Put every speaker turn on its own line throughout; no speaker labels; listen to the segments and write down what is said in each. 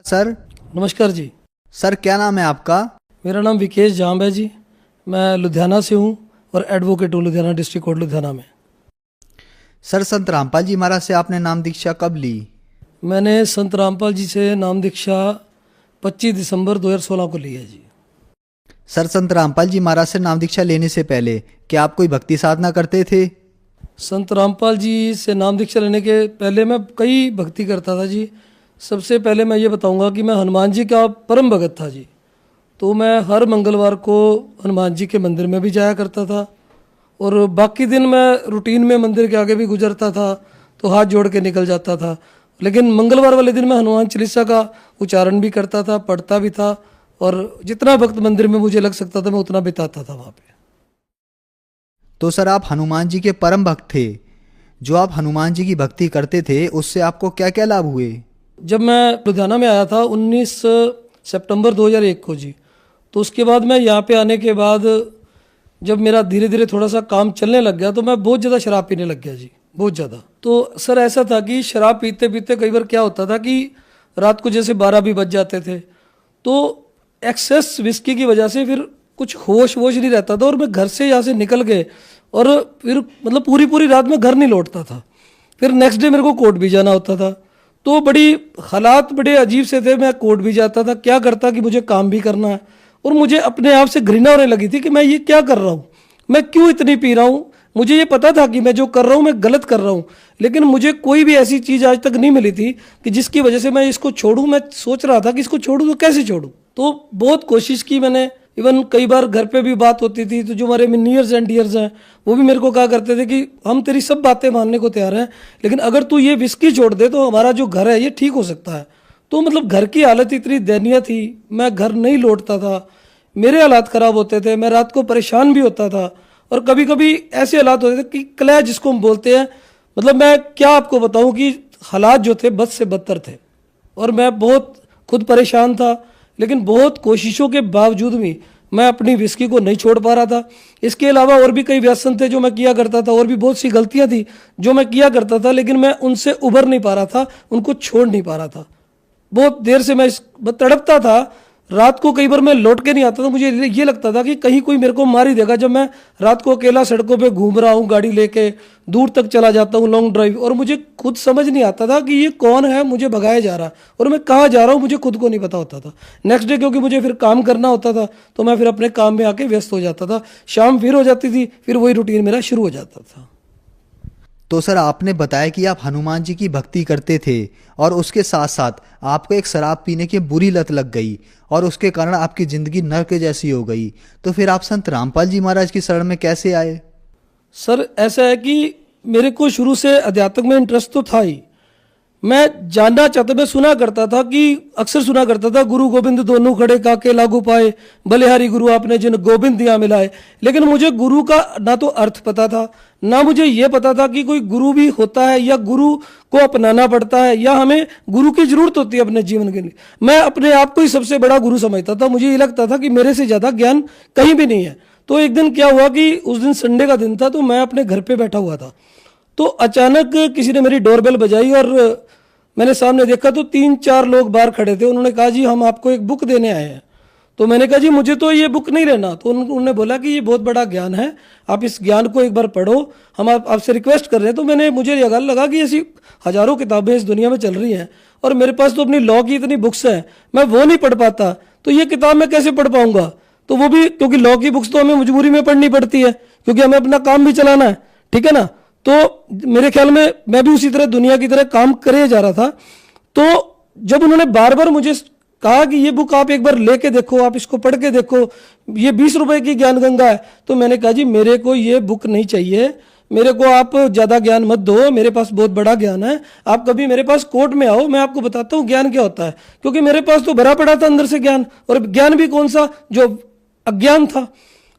Sir.
नमस्कार जी।
Sir क्या नाम है आपका?
मेरा नाम विकेश जाम्ब है जी। मैं लुधियाना से हूँ और एडवोकेट हूँ लुधियाना डिस्ट्रिक्ट कोर्ट लुधियाना में।
सर संत रामपाल जी महाराज से आपने नाम दीक्षा कब ली?
मैंने संत रामपाल जी से नाम दीक्षा 25 दिसंबर 2016 को ली है जी।
सर संत रामपाल जी महाराज से नाम दीक्षा लेने से पहले क्या आप कोई भक्ति साधना करते थे?
संत रामपाल जी से नाम दीक्षा लेने के पहले मैं कई भक्ति करता था जी। सबसे पहले मैं ये बताऊंगा कि मैं हनुमान जी का परम भगत था जी। तो मैं हर मंगलवार को हनुमान जी के मंदिर में भी जाया करता था और बाकी दिन मैं रूटीन में मंदिर के आगे भी गुजरता था तो हाथ जोड़ के निकल जाता था। लेकिन मंगलवार वाले दिन मैं हनुमान चालीसा का उच्चारण भी करता था, पढ़ता भी था और जितना वक्त मंदिर में मुझे लग सकता था मैं उतना बिताता था वहाँ पे।
तो सर आप हनुमान जी के परम भक्त थे। जो आप हनुमान जी की भक्ति करते थे उससे आपको क्या क्या लाभ हुए?
जब मैं लुधियाना में आया था 19 सितंबर 2001 को जी, तो उसके बाद मैं यहाँ पे आने के बाद जब मेरा धीरे धीरे थोड़ा सा काम चलने लग गया तो मैं बहुत ज़्यादा शराब पीने लग गया जी, बहुत ज़्यादा। तो सर ऐसा था कि शराब पीते पीते कई बार क्या होता था कि रात को जैसे 12 भी बज जाते थे तो एक्सेस विस्की की वजह से फिर कुछ होश वोश नहीं रहता था और मैं घर से यहाँ से निकल के और फिर मतलब पूरी पूरी रात में घर नहीं लौटता था। फिर नेक्स्ट डे मेरे को कोर्ट भी जाना होता था। तो बड़ी हालात बड़े अजीब से थे। मैं कोर्ट भी जाता था, क्या करता कि मुझे काम भी करना है और मुझे अपने आप से घृणा होने लगी थी कि मैं ये क्या कर रहा हूँ, मैं क्यों इतनी पी रहा हूँ। मुझे ये पता था कि मैं जो कर रहा हूँ मैं गलत कर रहा हूँ, लेकिन मुझे कोई भी ऐसी चीज़ आज तक नहीं मिली थी कि जिसकी वजह से मैं इसको छोड़ूं। मैं सोच रहा था कि इसको छोड़ूं तो कैसे छोड़ूं। तो बहुत कोशिश की मैंने। इवन कई बार घर पे भी बात होती थी तो जो हमारे नियर्स एंड डियर्स हैं वो भी मेरे को कहा करते थे कि हम तेरी सब बातें मानने को तैयार हैं, लेकिन अगर तू ये विस्की छोड़ दे तो हमारा जो घर है ये ठीक हो सकता है। तो मतलब घर की हालत इतनी दयनीय थी, मैं घर नहीं लौटता था, मेरे हालात ख़राब होते थे, मैं रात को परेशान भी होता था और कभी कभी ऐसे हालात होते थे कि क्लैश जिसको हम बोलते हैं, मतलब मैं क्या आपको बताऊं कि हालात जो थे बद से बदतर थे और मैं बहुत खुद परेशान था। लेकिन बहुत कोशिशों के बावजूद भी मैं अपनी विस्की को नहीं छोड़ पा रहा था। इसके अलावा और भी कई व्यसन थे जो मैं किया करता था और भी बहुत सी गलतियां थी जो मैं किया करता था, लेकिन मैं उनसे उभर नहीं पा रहा था, उनको छोड़ नहीं पा रहा था। बहुत देर से मैं तड़पता था। रात को कई बार मैं लौट के नहीं आता था, मुझे ये लगता था कि कहीं कोई मेरे को मार ही देगा। जब मैं रात को अकेला सड़कों पे घूम रहा हूँ, गाड़ी लेके दूर तक चला जाता हूँ लॉन्ग ड्राइव, और मुझे खुद समझ नहीं आता था कि ये कौन है मुझे भगाया जा रहा है और मैं कहाँ जा रहा हूँ, मुझे खुद को नहीं पता होता था। नेक्स्ट डे क्योंकि मुझे फिर काम करना होता था तो मैं फिर अपने काम में आके व्यस्त हो जाता था। शाम फिर हो जाती थी, फिर वही रूटीन मेरा शुरू हो जाता था।
तो सर आपने बताया कि आप हनुमान जी की भक्ति करते थे और उसके साथ साथ आपको एक शराब पीने की बुरी लत लग गई और उसके कारण आपकी ज़िंदगी नर्क जैसी हो गई। तो फिर आप संत रामपाल जी महाराज की शरण में कैसे आए?
सर ऐसा है कि मेरे को शुरू से अध्यात्म में इंटरेस्ट तो था ही। मैं जानना चाहता, मैं सुना करता था कि अक्सर सुना करता था गुरु गोविंद दोनों खड़े काके लागू पाए, बलिहारी गुरु आपने जिन गोविंद दिया मिलाए। लेकिन मुझे गुरु का ना तो अर्थ पता था, ना मुझे ये पता था कि कोई गुरु भी होता है या गुरु को अपनाना पड़ता है या हमें गुरु की जरूरत होती है अपने जीवन के लिए। मैं अपने आप को ही सबसे बड़ा गुरु समझता था। मुझे ये लगता था कि मेरे से ज़्यादा ज्ञान कहीं भी नहीं है। तो एक दिन क्या हुआ कि उस दिन संडे का दिन था तो मैं अपने घर पे बैठा हुआ था, तो अचानक किसी ने मेरी डोरबेल बजाई और मैंने सामने देखा तो 3-4 लोग बाहर खड़े थे। उन्होंने कहा जी हम आपको एक बुक देने आए हैं। तो मैंने कहा जी मुझे तो ये बुक नहीं लेना। तो उन्होंने बोला कि ये बहुत बड़ा ज्ञान है, आप इस ज्ञान को एक बार पढ़ो, हम आपसे रिक्वेस्ट कर रहे हैं। तो मुझे ये लगा कि ऐसी हजारों किताबें इस दुनिया में चल रही हैं और मेरे पास तो अपनी लॉ की इतनी बुक्स हैं, मैं वो नहीं पढ़ पाता, तो ये किताब मैं कैसे पढ़ पाऊंगा। तो वो भी क्योंकि लॉ की बुक्स तो हमें मजबूरी में पढ़नी पड़ती है क्योंकि हमें अपना काम भी चलाना है, ठीक है ना। तो मेरे ख्याल में मैं भी उसी तरह दुनिया की तरह काम करे जा रहा था। तो जब उन्होंने बार बार मुझे कहा कि ये बुक आप एक बार लेके देखो, आप इसको पढ़ के देखो, ये 20 रुपए की ज्ञान गंगा है, तो मैंने कहा जी मेरे को ये बुक नहीं चाहिए, मेरे को आप ज़्यादा ज्ञान मत दो, मेरे पास बहुत बड़ा ज्ञान है। आप कभी मेरे पास कोर्ट में आओ, मैं आपको बताता हूँ ज्ञान क्या होता है। क्योंकि मेरे पास तो भरा पड़ा था अंदर से ज्ञान, और ज्ञान भी कौन सा, जो अज्ञान था।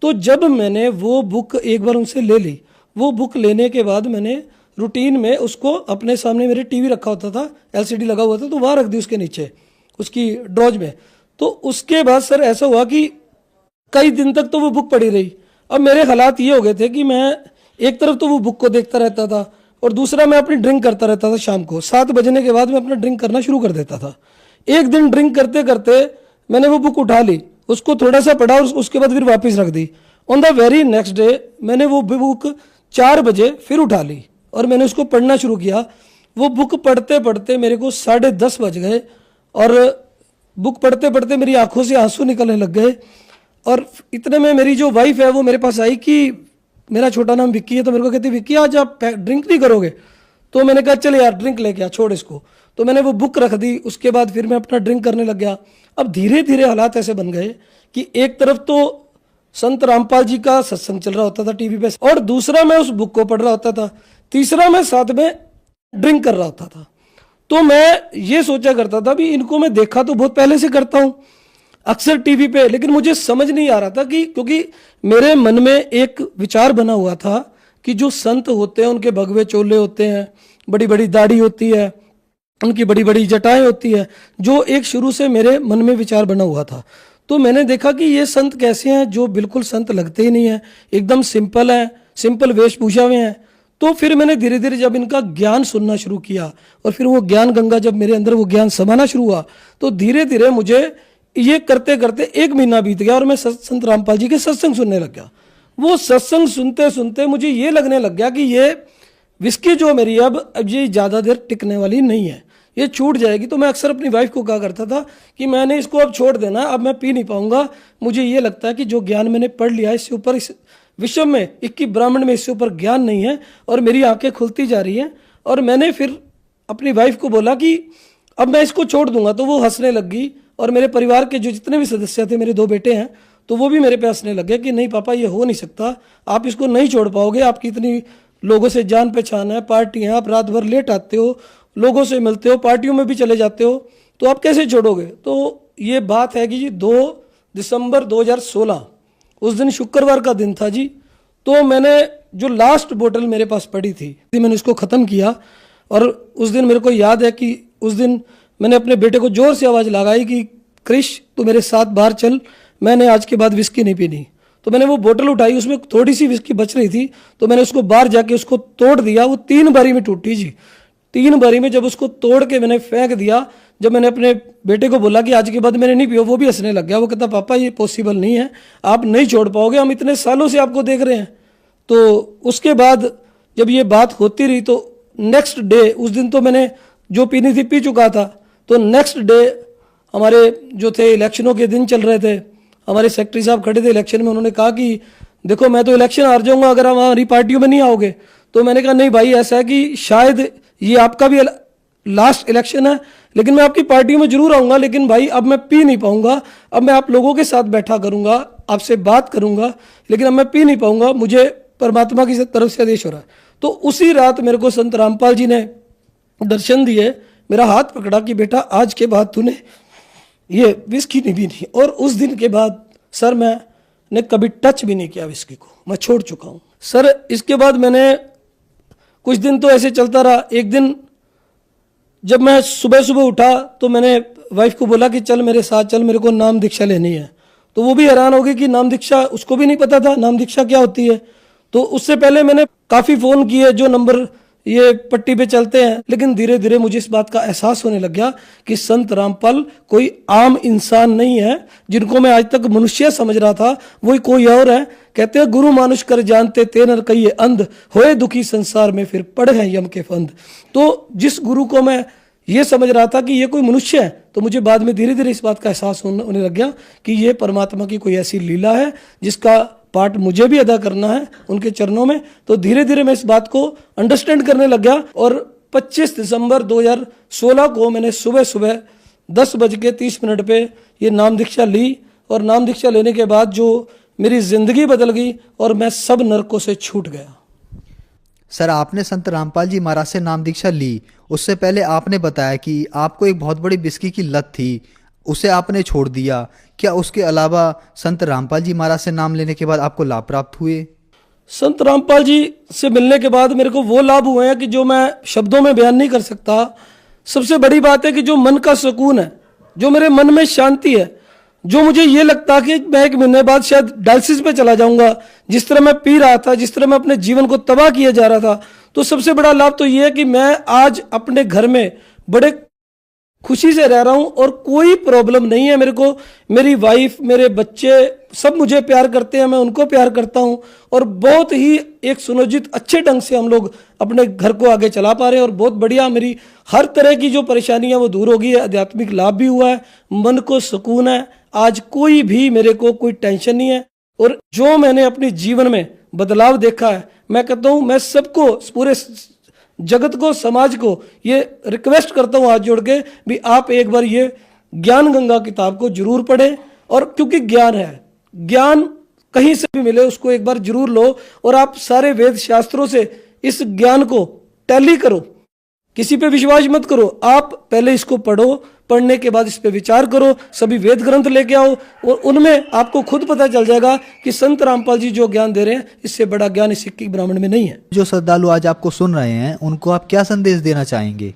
तो जब मैंने वो बुक एक बार उनसे ले ली, वो बुक लेने के बाद मैंने रूटीन में उसको अपने सामने, मेरे टीवी रखा होता था, एलसीडी लगा हुआ था, तो वहाँ रख दी उसके नीचे, उसकी ड्रॉज में। तो उसके बाद सर ऐसा हुआ कि कई दिन तक तो वो बुक पड़ी रही। अब मेरे हालात ये हो गए थे कि मैं एक तरफ तो वो बुक को देखता रहता था और दूसरा मैं अपनी ड्रिंक करता रहता था। शाम को 7 बजने के बाद मैं अपना ड्रिंक करना शुरू कर देता था। एक दिन ड्रिंक करते करते मैंने वो बुक उठा ली, उसको थोड़ा सा पढ़ा और उसके बाद फिर वापस रख दी। On the very next day मैंने वो बुक 4 बजे फिर उठा ली और मैंने उसको पढ़ना शुरू किया। वो बुक पढ़ते पढ़ते मेरे को 10:30 बज गए और बुक पढ़ते पढ़ते मेरी आंखों से आंसू निकलने लग गए। और इतने में मेरी जो वाइफ है वो मेरे पास आई कि मेरा छोटा नाम विक्की है, तो मेरे को कहती विक्की आज आप ड्रिंक नहीं करोगे? तो मैंने कहा चल यार ड्रिंक लेके आ, छोड़ इसको। तो मैंने वो बुक रख दी, उसके बाद फिर मैं अपना ड्रिंक करने लग गया। अब धीरे धीरे हालात ऐसे बन गए कि एक तरफ तो संत रामपाल जी का सत्संग चल रहा होता था टीवी पे, और दूसरा मैं उस बुक को पढ़ रहा होता था, तीसरा मैं साथ में ड्रिंक कर रहा होता था। तो मैं ये सोचा करता था भी इनको मैं देखा तो बहुत पहले से करता हूं अक्सर टीवी पे, लेकिन मुझे समझ नहीं आ रहा था कि, क्योंकि मेरे मन में एक विचार बना हुआ था कि जो संत होते हैं उनके भगवे चोले होते हैं, बड़ी बड़ी दाढ़ी होती है, उनकी बड़ी बड़ी जटाएं होती है, जो एक शुरू से मेरे मन में विचार बना हुआ था। तो मैंने देखा कि ये संत कैसे हैं जो बिल्कुल संत लगते ही नहीं है, एकदम सिंपल है, सिंपल वेशभूषा में है। तो फिर मैंने धीरे धीरे जब इनका ज्ञान सुनना शुरू किया और फिर वो ज्ञान गंगा जब मेरे अंदर वो ज्ञान समाना शुरू हुआ, तो धीरे धीरे मुझे ये करते करते 1 महीना बीत गया और मैं संत रामपाल जी के सत्संग सुनने लग गया। वो सत्संग सुनते सुनते मुझे ये लगने लग गया कि ये विस्की जो मेरी अब ये ज़्यादा देर टिकने वाली नहीं है, ये छूट जाएगी। तो मैं अक्सर अपनी वाइफ को कहा करता था कि मैंने इसको अब छोड़ देना, अब मैं पी नहीं पाऊंगा। मुझे ये लगता है कि जो ज्ञान मैंने पढ़ लिया इससे ऊपर, इस विश्व में 21 ब्राह्मण में इससे ऊपर ज्ञान नहीं है, और मेरी आंखें खुलती जा रही हैं। और मैंने फिर अपनी वाइफ को बोला कि अब मैं इसको छोड़ दूंगा, तो वो हंसने लग गई। और मेरे परिवार के जो जितने भी सदस्य थे, मेरे 2 बेटे हैं, तो वो भी मेरे पे हंसने लग गए कि नहीं पापा ये हो नहीं सकता, आप इसको नहीं छोड़ पाओगे, आपकी इतनी लोगों से जान पहचान है, पार्टी है, आप रात भर लेट आते हो, लोगों से मिलते हो, पार्टियों में भी चले जाते हो, तो आप कैसे छोड़ोगे? तो ये बात है कि जी 2 दिसंबर 2016 उस दिन शुक्रवार का दिन था जी। तो मैंने जो लास्ट बोतल मेरे पास पड़ी थी मैंने उसको ख़त्म किया। और उस दिन मेरे को याद है कि उस दिन मैंने अपने बेटे को जोर से आवाज़ लगाई कि क्रिश तू मेरे साथ बाहर चल, मैंने आज के बाद विस्की नहीं पीनी। तो मैंने वो बोतल उठाई, उसमें थोड़ी सी विस्की बच रही थी, तो मैंने उसको बाहर जाके उसको तोड़ दिया। वो 3 बारी में टूटी जी, 3 बारी में। जब उसको तोड़ के मैंने फेंक दिया, जब मैंने अपने बेटे को बोला कि आज के बाद मैंने नहीं पिया, वो भी हंसने लग गया। वो कहता पापा ये पॉसिबल नहीं है, आप नहीं छोड़ पाओगे, हम इतने सालों से आपको देख रहे हैं। तो उसके बाद जब ये बात होती रही तो नेक्स्ट डे, उस दिन तो मैंने जो पीनी थी पी चुका था, तो नेक्स्ट डे हमारे जो थे इलेक्शनों के दिन चल रहे थे, हमारे सेक्रेटरी साहब खड़े थे इलेक्शन में, उन्होंने कहा कि देखो मैं तो इलेक्शन हार जाऊंगा अगर आप हमारी पार्टियों में नहीं आओगे। तो मैंने कहा नहीं भाई, ऐसा है कि शायद ये आपका भी लास्ट इलेक्शन है, लेकिन मैं आपकी पार्टियों में जरूर आऊंगा, लेकिन भाई अब मैं पी नहीं पाऊंगा, अब मैं आप लोगों के साथ बैठा करूंगा, आपसे बात करूंगा, लेकिन अब मैं पी नहीं पाऊंगा, मुझे परमात्मा की तरफ से आदेश हो रहा है। तो उसी रात मेरे को संत रामपाल जी ने दर्शन दिए, मेरा हाथ पकड़ा कि बेटा आज के बाद तूने ये विस्की नहीं पीनी। और उस दिन के बाद सर मैंने कभी टच भी नहीं किया विस्की को, मैं छोड़ चुका हूँ सर। इसके बाद मैंने कुछ दिन तो ऐसे चलता रहा। एक दिन जब मैं सुबह सुबह उठा तो मैंने वाइफ को बोला कि चल मेरे साथ चल, मेरे को नाम दीक्षा लेनी है। तो वो भी हैरान हो गई कि नाम दीक्षा, उसको भी नहीं पता था नाम दीक्षा क्या होती है। तो उससे पहले मैंने काफ़ी फ़ोन किए जो नंबर ये पट्टी पे चलते हैं, लेकिन धीरे धीरे मुझे इस बात का एहसास होने लग गया कि संत रामपाल कोई आम इंसान नहीं है। जिनको मैं आज तक मनुष्य समझ रहा था वही कोई और है। कहते हैं गुरु मानुष कर जानते ते नर कहिए अंध, होए दुखी संसार में फिर पड़े हैं यम के फंद। तो जिस गुरु को मैं ये समझ रहा था कि ये कोई मनुष्य है, तो मुझे बाद में धीरे धीरे इस बात का एहसास होने लग गया कि ये परमात्मा की कोई ऐसी लीला है जिसका पार्ट मुझे भी अदा करना है उनके चरणों में। तो धीरे धीरे मैं इस बात को अंडरस्टैंड करने लग गया। और 25 दिसंबर 2016 को मैंने सुबह सुबह 10:30 पे ये नाम दीक्षा ली। और नाम दीक्षा लेने के बाद जो मेरी जिंदगी बदल गई और मैं सब नरकों से छूट गया।
सर आपने संत रामपाल जी महाराज से नाम दीक्षा ली, उससे पहले आपने बताया कि आपको एक बहुत बड़ी विस्की की लत थी, उसे आपने छोड़ दिया। क्या उसके अलावा संत रामपाल जी महाराज से नाम लेने के बाद आपको लाभ प्राप्त हुए?
संत रामपाल जी से मिलने के बाद मेरे को वो लाभ हुए हैं कि जो मैं शब्दों में बयान नहीं कर सकता। सबसे बड़ी बात है कि जो मन का सुकून है, जो मेरे मन में शांति है, जो मुझे ये लगता कि मैं 1 महीने बाद शायद डायलिसिस पे चला जाऊंगा, जिस तरह मैं पी रहा था, जिस तरह मैं अपने जीवन को तबाह किया जा रहा था। तो सबसे बड़ा लाभ तो ये है कि मैं आज अपने घर में बड़े खुशी से रह रहा हूं और कोई प्रॉब्लम नहीं है मेरे को। मेरी वाइफ, मेरे बच्चे सब मुझे प्यार करते हैं, मैं उनको प्यार करता हूं और बहुत ही एक सुनियोजित अच्छे ढंग से हम लोग अपने घर को आगे चला पा रहे हैं। और बहुत बढ़िया, मेरी हर तरह की जो परेशानी है वो दूर हो गई है, आध्यात्मिक लाभ भी हुआ है, मन को सुकून है। आज कोई भी मेरे को कोई टेंशन नहीं है। और जो मैंने अपने जीवन में बदलाव देखा है, मैं कहता हूं मैं सबको, पूरे जगत को, समाज को ये रिक्वेस्ट करता हूं हाथ जोड़ के भी आप एक बार ये ज्ञान गंगा किताब को जरूर पढ़ें। और क्योंकि ज्ञान है, ज्ञान कहीं से भी मिले उसको एक बार जरूर लो और आप सारे वेद शास्त्रों से इस ज्ञान को टैली करो। किसी पे विश्वास मत करो, आप पहले इसको पढ़ो, पढ़ने के बाद इस पे विचार करो, सभी वेद ग्रंथ लेके आओ और उनमें आपको खुद पता चल जाएगा कि संत रामपाल जी जो ज्ञान दे रहे हैं इससे बड़ा ज्ञान इस सिक्की ब्राह्मण में नहीं है।
जो श्रद्धालु आज आपको सुन रहे हैं उनको आप क्या संदेश देना चाहेंगे?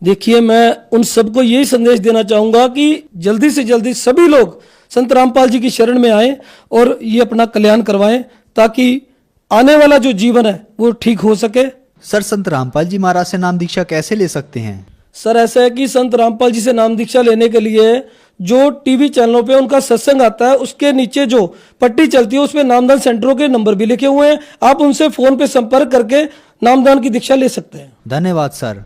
देखिए, मैं उन सबको यही संदेश देना चाहूंगा कि जल्दी से जल्दी सभी लोग संत रामपाल जी की शरण में आए और ये अपना कल्याण करवाएं ताकि आने वाला जो जीवन है वो ठीक हो सके।
सर, संत रामपाल जी महाराज से नाम दीक्षा कैसे ले सकते हैं?
सर, ऐसा है कि संत रामपाल जी से नाम दीक्षा लेने के लिए जो टीवी चैनलों पे उनका सत्संग आता है उसके नीचे जो पट्टी चलती है उसमें नामदान सेंटरों के नंबर भी लिखे हुए हैं। आप उनसे फोन पे संपर्क करके नामदान की दीक्षा ले सकते हैं।
धन्यवाद सर।